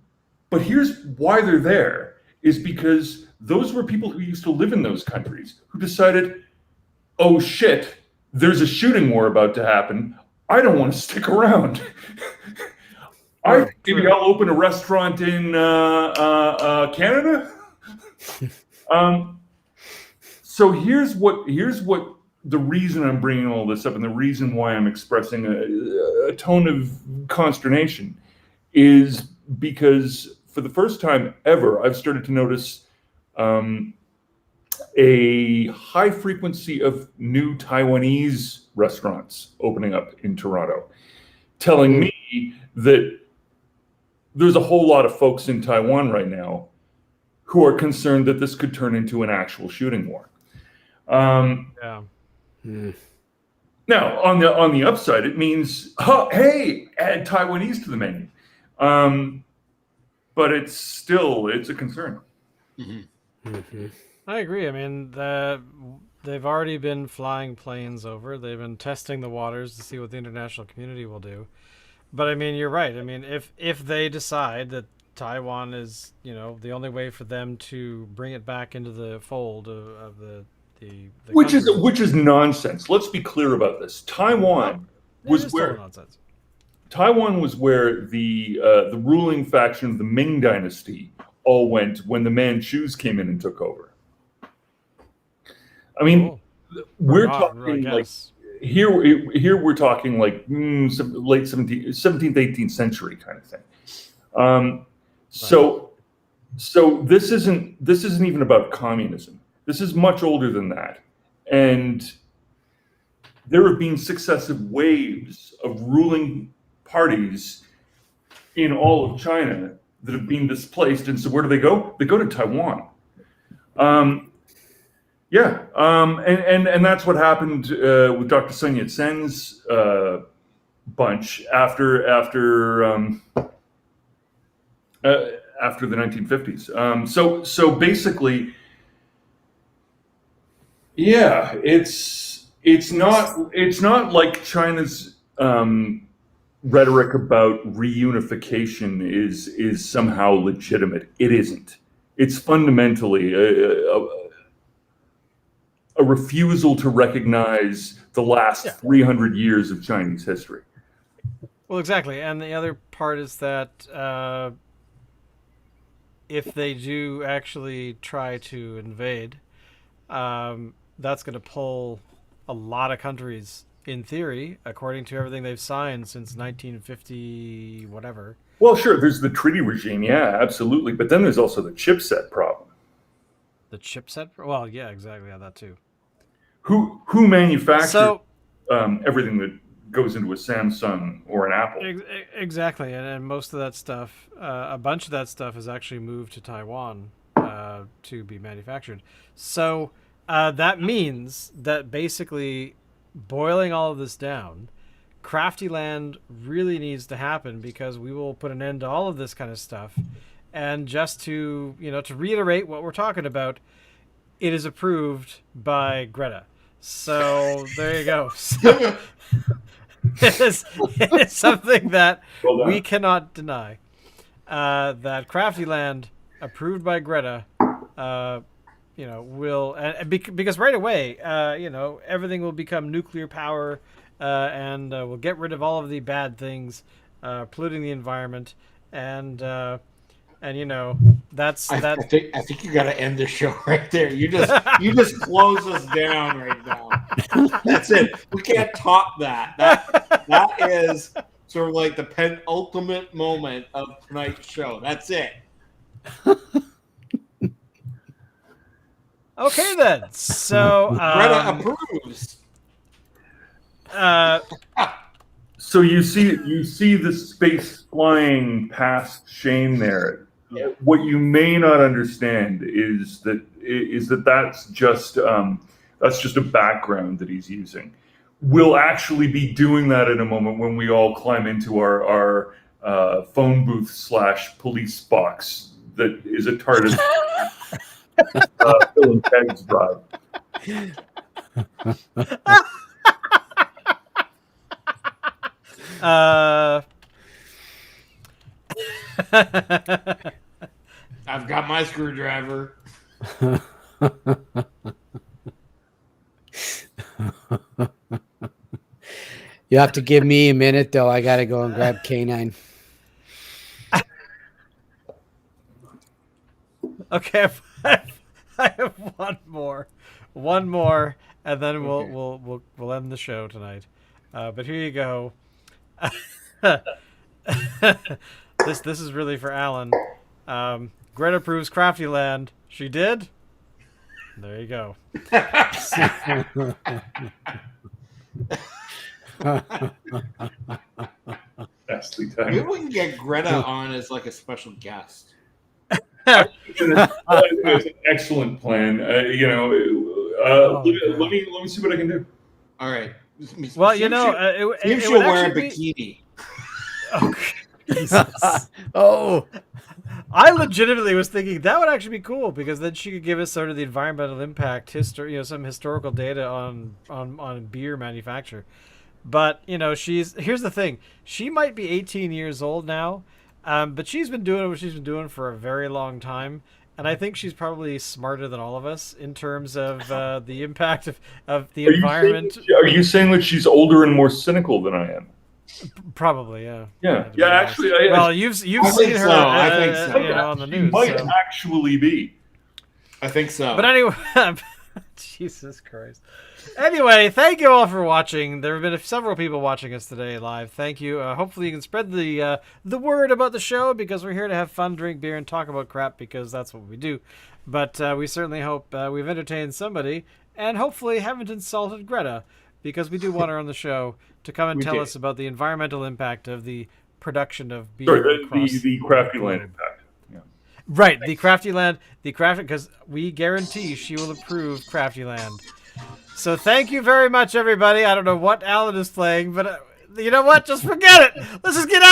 But here's why they're there, is because those were people who used to live in those countries who decided, oh shit, there's a shooting war about to happen. I don't want to stick around. Maybe I'll open a restaurant in Canada. So here's what the reason I'm bringing all this up, and the reason why I'm expressing a tone of consternation, is because for the first time ever, I've started to notice a high frequency of new Taiwanese restaurants opening up in Toronto, telling me that there's a whole lot of folks in Taiwan right now who are concerned that this could turn into an actual shooting war. Yeah. Now, on the upside, it means, hey, add Taiwanese to the menu. But it's a concern. Mm-hmm. Mm-hmm. I agree. I mean, they've already been flying planes over. They've been testing the waters to see what the international community will do. But I mean, you're right. I mean, if they decide that Taiwan is, the only way for them to bring it back into the fold of the which country, is nonsense. Let's be clear about this. Taiwan was where nonsense. Taiwan was where the ruling faction of the Ming Dynasty all went when the Manchus came in and took over. I mean, we're talking like here we're talking like late 17th, 18th century kind of thing. So this isn't even about communism. This is much older than that, and there have been successive waves of ruling parties in all of China that have been displaced. And so where do they go? They go to Taiwan. And that's what happened with Dr. Sun Yat-sen's bunch after the 1950s. So basically, yeah, it's not like China's rhetoric about reunification is somehow legitimate. It isn't. It's fundamentally a refusal to recognize the last 300 years of Chinese history. Well, exactly. And the other part is that if they do actually try to invade, that's going to pull a lot of countries, in theory, according to everything they've signed since 1950, whatever. Well, sure, there's the treaty regime, yeah, absolutely. But then there's also the chipset problem. The chipset? Well, yeah, exactly. Yeah, that too. Who manufactures everything that goes into a Samsung or an Apple? Exactly. And most of that stuff, a bunch of that stuff is actually moved to Taiwan to be manufactured. So that means that basically, boiling all of this down, Crafty Land really needs to happen, because we will put an end to all of this kind of stuff. And just to reiterate what we're talking about, it is approved by Greta. So there you go. So, it is something that we cannot deny. that Crafty Land, approved by Greta, will because right away, everything will become nuclear power, and we'll get rid of all of the bad things, polluting the environment, and that's I that. think you got to end the show right there. You just close us down right now. That's it. We can't top that. That is sort of like the penultimate moment of tonight's show. That's it. Okay then. So Greta approves. So you see the space flying past Shane there. Yeah. What you may not understand is that that's just a background that he's using. We'll actually be doing that in a moment when we all climb into our phone booth / police box that is a TARDIS. Phil and Ted's drive. I've got my screwdriver. You have to give me a minute, though. I got to go and grab K9. Okay, I have one more, and then we'll end the show tonight. But here you go. This is really for Alan. Greta approves Crafty Land. She did. There you go. Maybe we can get Greta on as like a special guest. It's an excellent plan. Let me see what I can do. All right. Well, she'll would wear a actually bikini. Oh, Jesus. Oh, I legitimately was thinking that would actually be cool because then she could give us sort of the environmental impact history, some historical data on beer manufacture. But here's the thing: she might be 18 years old now, but she's been doing what she's been doing for a very long time, and I think she's probably smarter than all of us in terms of the impact of the environment. Are you saying that she's older and more cynical than I am? Probably, yeah. Yeah. Actually, well, you've seen her. So. I think so. On the news. She might so. actually be. I think so. But anyway, Jesus Christ. Anyway, thank you all for watching. There have been several people watching us today live. Thank you. Hopefully you can spread the word about the show because we're here to have fun, drink beer, and talk about crap because that's what we do. But we certainly hope we've entertained somebody and hopefully haven't insulted Greta because we do want her on the show to come and tell us about the environmental impact of the production of beer. The Crafty Land impact. Yeah. Right, the Crafty Land, because we guarantee she will approve Crafty Land. So thank you very much, everybody. I don't know what Alan is playing, but you know what? Just forget it. Let's just get out.